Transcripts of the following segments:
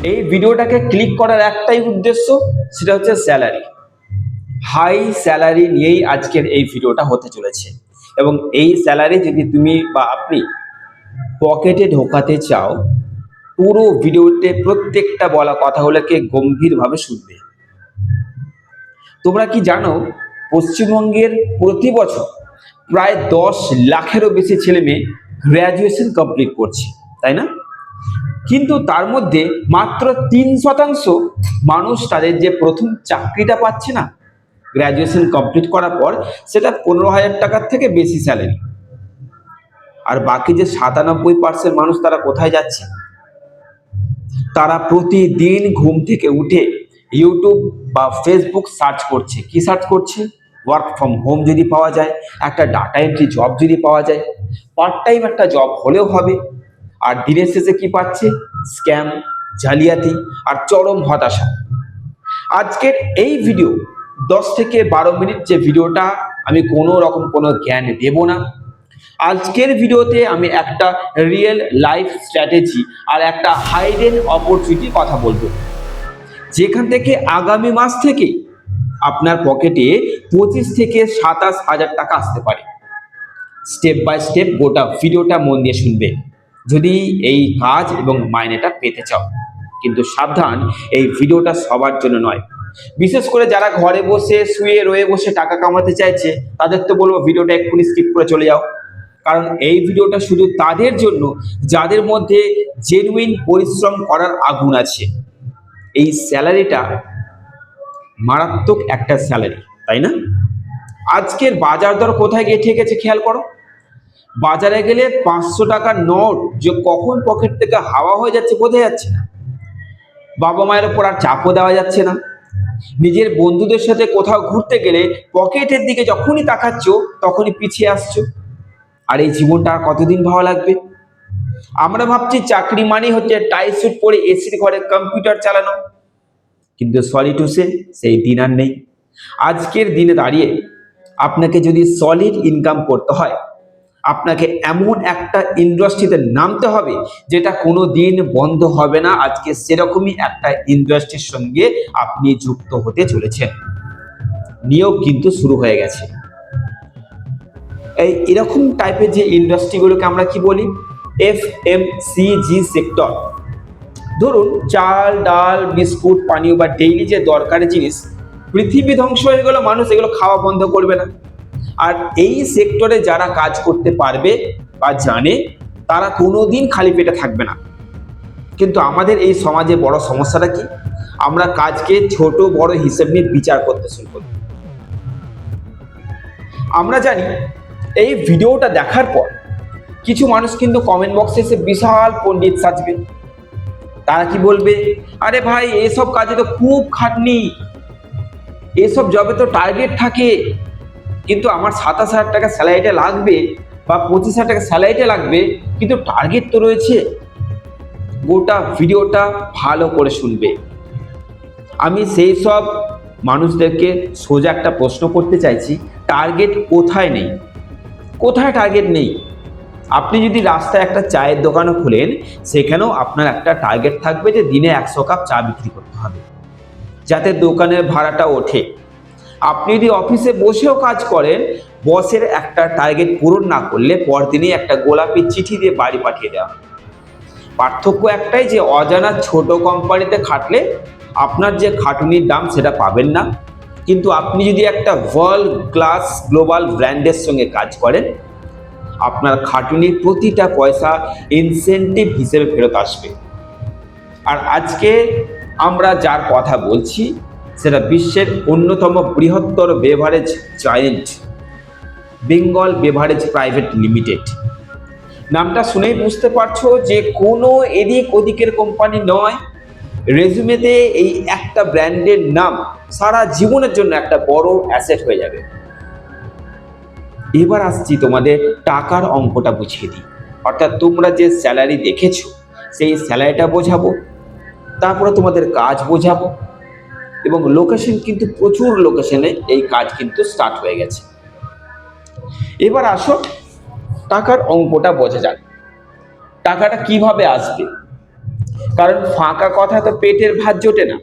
এই ভিডিওটাকে ক্লিক করার একটাই উদ্দেশ্য, সেটা হচ্ছে স্যালারি। হাই স্যালারি নিয়েই আজকের এই ভিডিওটা হতে চলেছে, এবং এই স্যালারি যদি তুমি বা আপনি পকেটে ঢোকাতে চাও, পুরো ভিডিওতে প্রত্যেকটা বলা কথাগুলোকে গম্ভীরভাবে শুনবে। তোমরা কি জানো, পশ্চিমবঙ্গের প্রতি বছর প্রায় 10 লাখেরও বেশি ছেলে মেয়ে গ্র্যাজুয়েশন কমপ্লিট করছে, তাই না? কিন্তু তার মধ্যে মাত্র 3% মানুষ তাদের যে প্রথম চাকরিটা পাচ্ছে না গ্র্যাজুয়েশন কমপ্লিট করার পর, সেটা 15,000 টাকার থেকে বেশি স্যালারি। আর বাকি যে 97% মানুষ, তারা কোথায় যাচ্ছে? তারা প্রতিদিন ঘুম থেকে উঠে ইউটিউব বা ফেসবুক সার্চ করছে। কি সার্চ করছে? ওয়ার্ক ফ্রম হোম যদি পাওয়া যায়, একটা ডাটা এন্ট্রি জব যদি পাওয়া যায়, পার্ট টাইম একটা জব হলেও হবে। আর দিনের শেষে কি পাচ্ছে? স্ক্যাম, জালিয়াতি আর চরম হতাশা। আজকের এই ভিডিও 10 থেকে 12 মিনিট যে ভিডিওটা, আমি কোনো রকম কোনো জ্ঞান দেব না। আজকের ভিডিওতে আমি একটা রিয়েল লাইফ স্ট্র্যাটেজি আর একটা হাইডেন অপরচুনিটির কথা বলবো, যেখান থেকে আগামী মাস থেকে আপনার পকেটে 25 থেকে 27,000 টাকা আসতে পারে। স্টেপ বাই স্টেপ গোটা ভিডিওটা মন দিয়ে শুনবে যদি এই কাজ এবং মাইনেটা পেতে চাও। কিন্তু সাবধান, এই ভিডিওটা সবার জন্য নয়। বিশেষ করে যারা ঘরে বসে শুয়ে রয়ে বসে টাকা কামাতে চাইছে, তাদের তো বলবো ভিডিওটা এক্ষুনি স্কিপ করে চলে যাও। কারণ এই ভিডিওটা শুধু তাদের জন্য যাদের মধ্যে জেনুইন পরিশ্রম করার আগুন আছে। এই স্যালারিটা মারাত্মক একটা স্যালারি, তাই না? আজকের বাজার দর কোথায় গিয়ে ঠেকেছে খেয়াল করো। বাজারে গেলে 500 টাকার নোট যে কখন পকেট থেকে হাওয়া হয়ে যাচ্ছে বোঝা যাচ্ছে না। বাবা মায়ের উপর আর চাপও দেওয়া যাচ্ছে না। নিজের বন্ধুদের সাথে কোথাও ঘুরতে গেলে পকেটের দিকে যখনই তাকাচ্ছ তখনই পিছিয়ে আসছো। আর এই জীবনটা আর কতদিন ভালো লাগবে? আমরা ভাবছি চাকরি মানেই হচ্ছে টাই স্যুট পরে এসির ঘরে কম্পিউটার চালানো, কিন্তু সরি টু সে, সেই দিন আর নেই। আজকের দিনে দাঁড়িয়ে আপনাকে যদি সলিড ইনকাম করতে হয়, আপনাকে এমন একটা ইন্ডাস্ট্রিতে নামতে হবে যেটা কোনো দিন বন্ধ হবে না। আজকে সেরকমই একটা ইন্ডাস্ট্রির সঙ্গে আপনি যুক্ত হতে চলেছেন। নিয়োগ কিন্তু শুরু হয়ে গেছে। এরকম টাইপের যে ইন্ডাস্ট্রিগুলোকে আমরা কি বলি? FMCG sector. ধরুন চাল, ডাল, বিস্কুট, পানীয় বা ডেইলি যে দরকারি জিনিস, পৃথিবী ধ্বংস হয়ে গেল, মানুষ এগুলো খাওয়া বন্ধ করবে না। আর এই সেক্টরে যারা কাজ করতে পারবে বা জানে, তারা কোনোদিন খালি পেটে থাকবে না। কিন্তু আমাদের এই সমাজে বড় সমস্যাটা কি? আমরা কাজকে ছোট বড় হিসেব নিয়ে বিচার করতে শুরু করি। আমরা জানি এই ভিডিওটা দেখার পর কিছু মানুষ কিন্তু কমেন্ট বক্সে এসে বিশাল পণ্ডিত সাজবে। তারা কি বলবে? আরে ভাই, এইসব কাজে তো খুব খাটনি, এইসব জবে তো টার্গেট থাকে, কিন্তু আমার 27,000 টাকা স্যালারিটা লাগবে বা 25,000 টাকা স্যালারিটা লাগবে, কিন্তু টার্গেট তো রয়েছে। গোটা ভিডিওটা ভালো করে শুনবে। আমি সেই সব মানুষদেরকে সোজা একটা প্রশ্ন করতে চাইছি, টার্গেট কোথায় নেই? কোথায় টার্গেট নেই? আপনি যদি রাস্তায় একটা চায়ের দোকানও খুলেন, সেখানেও আপনার একটা টার্গেট থাকবে যে দিনে 100 কাপ চা বিক্রি করতে হবে, যাতে দোকানের ভাড়াটা ওঠে। আপনি যদি অফিসে বসেও কাজ করেন, বসের একটা টার্গেট পূরণ না করলে পরদিনই একটা গোলাপি চিঠি দিয়ে বাড়ি পাঠিয়ে দেওয়া। পার্থক্য একটাই, যে অজানা ছোট কোম্পানিতে খাটলে আপনার যে খাটুনির দাম সেটা পাবেন না, কিন্তু আপনি যদি একটা ওয়ার্ল্ড ক্লাস গ্লোবাল ব্র্যান্ডের সঙ্গে কাজ করেন, আপনার খাটুনির প্রতিটা পয়সা ইনসেন্টিভ হিসেবে ফেরত আসবে। আর আজকে আমরা যার কথা বলছি, সেটা বিশ্বের অন্যতম বৃহত্তর beverage giant, Bengal beverage private limited. নামটা শুনেই বুঝতে পারছো যে কোনো এদিক ওদিকের কোম্পানি নয়। রেজুমেতে এই একটা ব্র্যান্ডের নাম সারা জীবনের জন্য একটা বড় অ্যাসেট হয়ে যাবে। এবার আসছি তোমাদের টাকার অঙ্কটা বুঝিয়ে দিই। অর্থাৎ তোমরা যে স্যালারি দেখেছো, সেই স্যালারিটা বোঝাবো, তারপরে তোমাদের কাজ বোঝাবো, এবং লোকেশন কিন্তু প্রচুর লোকেশনে এই কাজ কিন্তু স্টার্ট হয়ে গেছে। এবার আসো টাকার অঙ্কটা বোঝা যাক। টাকাটা কিভাবে আসবে? কারণ ফাঁকা কথা তো পেটের ভাত জোটে না।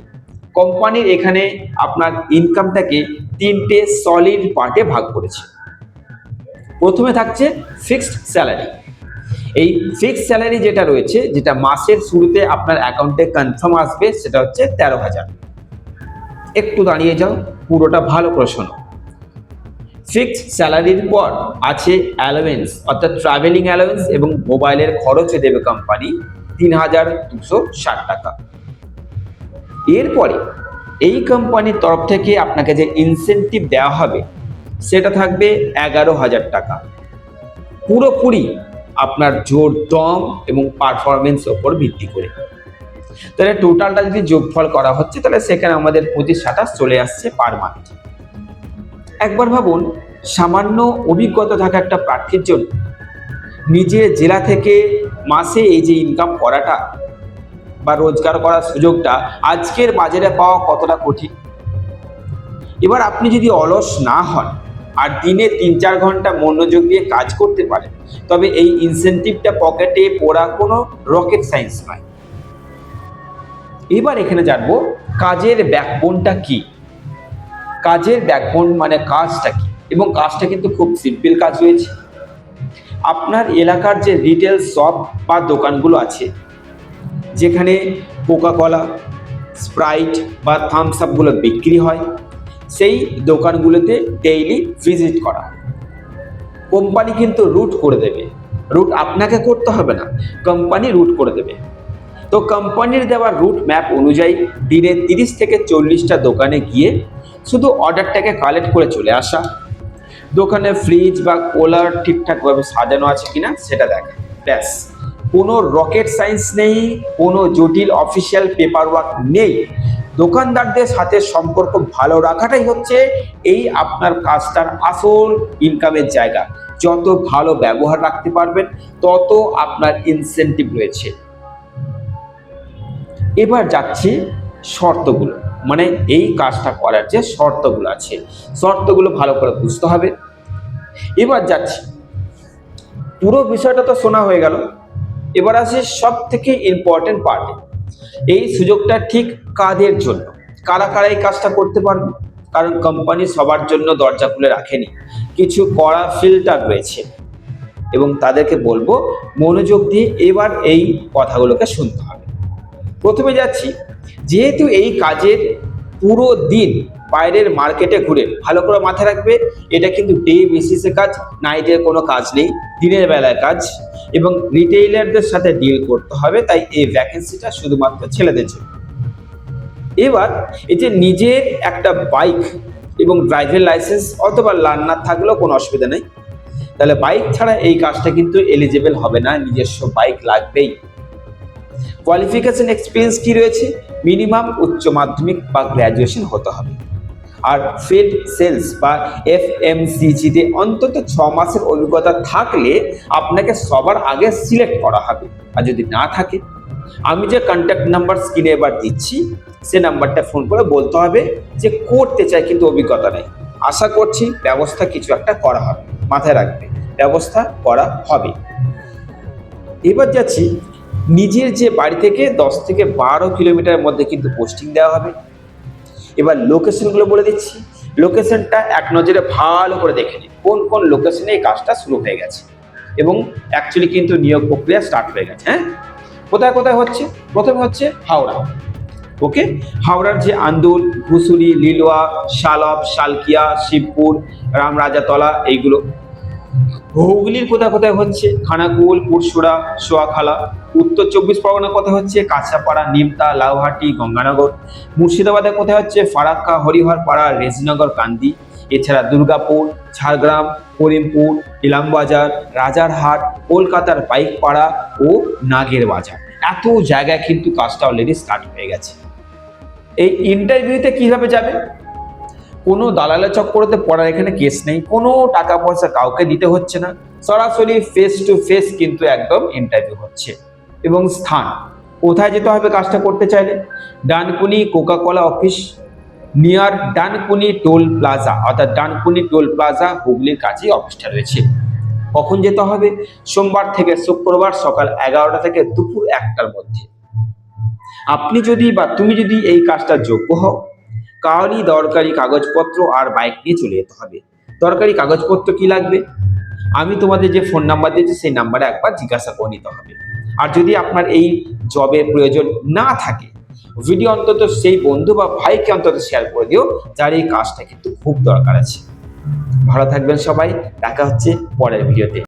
কোম্পানির এখানে আপনার ইনকামটাকে তিনটে সলিড পার্টে ভাগ করেছে। প্রথমে থাকছে ফিক্সড স্যালারি। এই ফিক্সড স্যালারি যেটা রয়েছে, যেটা মাসের শুরুতে আপনার অ্যাকাউন্টে কনফার্ম আসবে, সেটা হচ্ছে 13,000। একটু দাঁড়িয়ে যাও, পুরোটা ভালো করে শোনো। ফিক্সড স্যালারির পর আছে অ্যালাওয়েন্স, অর্থাৎ ট্রাভেলিং অ্যালাওয়েন্স এবং মোবাইলের খরচে দেবে কোম্পানি 3,260 টাকা। এরপরে এই কোম্পানির তরফ থেকে আপনাকে যে ইনসেনটিভ দেওয়া হবে সেটা থাকবে 11,000 টাকা, পুরোপুরি আপনার জোর দম এবং পারফরমেন্স ওপর ভিত্তি করে। তাহলে টোটালটা যদি যোগফল করা হচ্ছে, তাহলে সেখানে আমাদের 25-27 চলে আসছে পার মান্থ। একবার ভাবুন, সামান্য অভিজ্ঞতা থাকা একটা প্রার্থীর জন্য নিজের জেলা থেকে মাসে এই যে ইনকাম করাটা বা রোজগার করার সুযোগটা আজকের বাজারে পাওয়া কতটা কঠিন। এবার আপনি যদি অলস না হন আর দিনে 3-4 ঘন্টা মনোযোগ দিয়ে কাজ করতে পারেন, তবে এই ইনসেনটিভটা পকেটে পড়া কোনো রকেট সায়েন্স নয়। এবার এখানে জানবো কাজের ব্যাকবোনটা কি। কাজের ব্যাকবোন মানে কাজটা কি, এবং কাজটা কিন্তু খুব সিম্পল কাজ রয়েছে। আপনার এলাকার যে রিটেল শপ বা দোকানগুলো আছে, যেখানে কোকাকোলা, স্প্রাইট বা থামস আপগুলো বিক্রি হয়, সেই দোকানগুলোতে ডেইলি ভিজিট করা। কোম্পানি কিন্তু রুট করে দেবে, রুট আপনাকে করতে হবে না, কোম্পানি রুট করে দেবে। তো কোম্পানির দেওয়া রুট ম্যাপ অনুযায়ী দিনে 30 থেকে 40টা দোকানে গিয়ে শুধু অর্ডারটাকে কালেক্ট করে চলে আসা, দোকানে ফ্রিজ বা কুলার ঠিকঠাকভাবে সাজানো আছে কিনা সেটা দেখা, ব্যাস। কোনো রকেট সায়েন্স নেই, কোনো জটিল অফিসিয়াল পেপার ওয়ার্ক নেই। দোকানদারদের সাথে সম্পর্ক ভালো রাখাটাই হচ্ছে এই আপনার কাজটার আসল ইনকামের জায়গা। যত ভালো ব্যবহার রাখতে পারবেন, তত আপনার ইনসেনটিভ রয়েছে। এবার যাচ্ছি শর্তগুলো, মানে এই কাজটা করার যে শর্তগুলো আছে, শর্তগুলো ভালো করে বুঝতে হবে। এবার যাচ্ছি, পুরো বিষয়টা তো শোনা হয়ে গেল, এবার আসে সব থেকে ইম্পর্টেন্ট পার্টে। এই সুযোগটা ঠিক কাদের জন্য, কারা কারা এই কাজটা করতে পারবে? কারণ কোম্পানি সবার জন্য দরজা খুলে রাখেনি, কিছু কড়া ফিল্টার রয়েছে, এবং তাদেরকে বলবো মনোযোগ দিয়ে এবার এই কথাগুলোকে শুনতে হবে। প্রথমে যাচ্ছি, যেহেতু এই কাজের পুরো দিন বাইরের মার্কেটে ঘুরে, ভালো করে মাথায় রাখবে এটা কিন্তু ডে বেসিসে কাজ, নাইটের কোনো কাজ নেই, দিনের বেলায় কাজ, এবং রিটেইলারদের সাথে ডিল করতে হবে, তাই এই ভ্যাকেন্সিটা শুধুমাত্র ছেলেদের জন্য। এবার এই যে নিজের একটা বাইক এবং ড্রাইভিং লাইসেন্স অথবা লার্নার থাকলেও কোনো অসুবিধা নেই, তাহলে বাইক ছাড়া এই কাজটা কিন্তু এলিজিবল হবে না, নিজস্ব বাইক লাগবেই। কোয়ালিফিকেশন এক্সপিরিয়েন্স কি রয়েছে? মিনিমাম উচ্চ মাধ্যমিক বা গ্র্যাজুয়েশন হতে হবে। আর ফিল্ড সেলস বা FMCG-তে অন্তত 6 মাসের অভিজ্ঞতা থাকলে আপনাকে সবার আগে সিলেক্ট করা হবে। আর যদি না থাকে, আমি যে কন্ট্যাক্ট নাম্বার স্ক্রিনে এবার দিচ্ছি, সে নাম্বারটা ফোন করে বলতে হবে যে করতে চাই কিন্তু অভিজ্ঞতা নেই। আশা করছি ব্যবস্থা কিছু একটা করা হবে, মাথায় রাখবে ব্যবস্থা করা হবে। এবার যাচ্ছি, নিজের যে বাড়ি থেকে 10 থেকে 12 কিলোমিটারের মধ্যে কিন্তু পোস্টিং দেওয়া হবে। এবার লোকেশনগুলো বলে দিচ্ছি, লোকেশনটা এক নজরে ভালো করে দেখে নিন কোন কোন লোকেশনে এই কাজটা শুরু হয়ে গেছে, এবং অ্যাকচুয়ালি কিন্তু নিয়োগ প্রক্রিয়া স্টার্ট হয়ে গেছে। হ্যাঁ, কোথায় কোথায় হচ্ছে? প্রথমে হচ্ছে হাওড়া। ওকে, হাওড়ার যে আন্দুল, ঘুষুরি, লিলুয়া, শালব, শালকিয়া, শিবপুর, রামরাজাতলা, এইগুলো। হুগলির কোথায় কোথায় হচ্ছে? খানাকুল, পুরসুরা, সোয়াখালা। উত্তর 24 পরগনা কোথায় হচ্ছে? কাছাপাড়া, নিমতা, লাউহাটি, গঙ্গানগর। মুর্শিদাবাদে কোথায় হচ্ছে? ফারাক্কা, হরিহরপাড়া, রেজিনগর, কান্দি। এছাড়া দুর্গাপুর, ঝাড়গ্রাম, করিমপুর, ইলামবাজার, রাজারহাট, কলকাতার পাইকপাড়া ও নাগের বাজার। এত জায়গায় কিন্তু কাজটা অলরেডি স্টার্ট হয়ে গেছে। এই ইন্টারভিউতে কিভাবে যাবে? কোনো দালালের চক্করতে পড়ার এখানে কেস নেই, কোনো টাকা পয়সা কাউকে দিতে হচ্ছে না, সরাসরি ফেস টু ফেস কিন্তু একদম ইন্টারভিউ হচ্ছে। এবং স্থান কোথায় যেতে হবে কাজটা করতে চাইলে? Dankuni Coca Cola office, near Dankuni toll plaza, অর্থাৎ ডানকুনি টোল প্লাজা হুগলির কাছেই অফিসটা রয়েছে। কখন যেতে হবে? সোমবার থেকে শুক্রবার সকাল 11টা থেকে দুপুর 1টার মধ্যে। আপনি যদি বা তুমি যদি এই কাজটার যোগ্য হও, কারই দরকারি কাগজপত্র আর বাইক নিয়ে চলে যেতে হবে। দরকারি কাগজপত্র কি লাগবে, আমি তোমাদের যে ফোন নাম্বার দিয়েছি সেই নাম্বারে একবার জিজ্ঞাসা করে নিতে হবে। আর যদি আপনার এই জবের প্রয়োজন না থাকে, ভিডিও অন্তত সেই বন্ধু বা ভাইকে অন্তত শেয়ার করে দিও যার এই কাজটা কিন্তু খুব দরকার আছে। ভালো থাকবেন সবাই, দেখা হচ্ছে পরের ভিডিওতে।